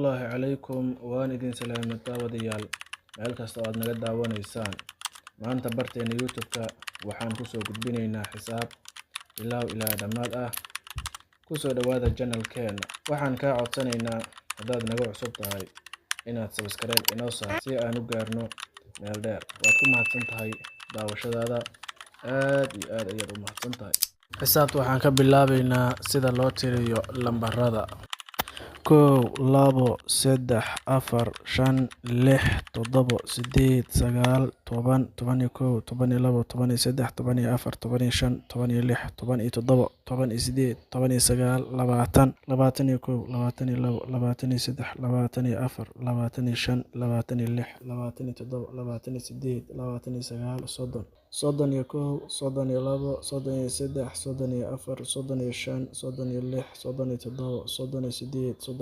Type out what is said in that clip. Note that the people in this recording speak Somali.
Salaamullaahi calaykum waan idin salaamay daawadayaal meel kasta oo aad naga daawanaysaan. Maanta barteena YouTube-ka waxaan ku soo gudbinaynaa xisaab bilow ilaa dhammaad ah. Ku soo dhawaada channel-keena. Waxaan kaa codsanaynaa haddaad naga cusub tahay inaad subscribe inoo saar si aan u gaarno meel dheer. Waad ku mahadsan tahay daawashadaada. Aad iyo aad ayaad u mahadsan tahay. Xisaabta waxaan ka bilaabaynaa sida loo tiriyo lambarada. 1 2 3 4 5 6 7 8 9 10 11 12 13 14 15 16 17 18 19 20 21 22 23 24 25 26 27 28 29 30 31 32 33 34 35 36 37 38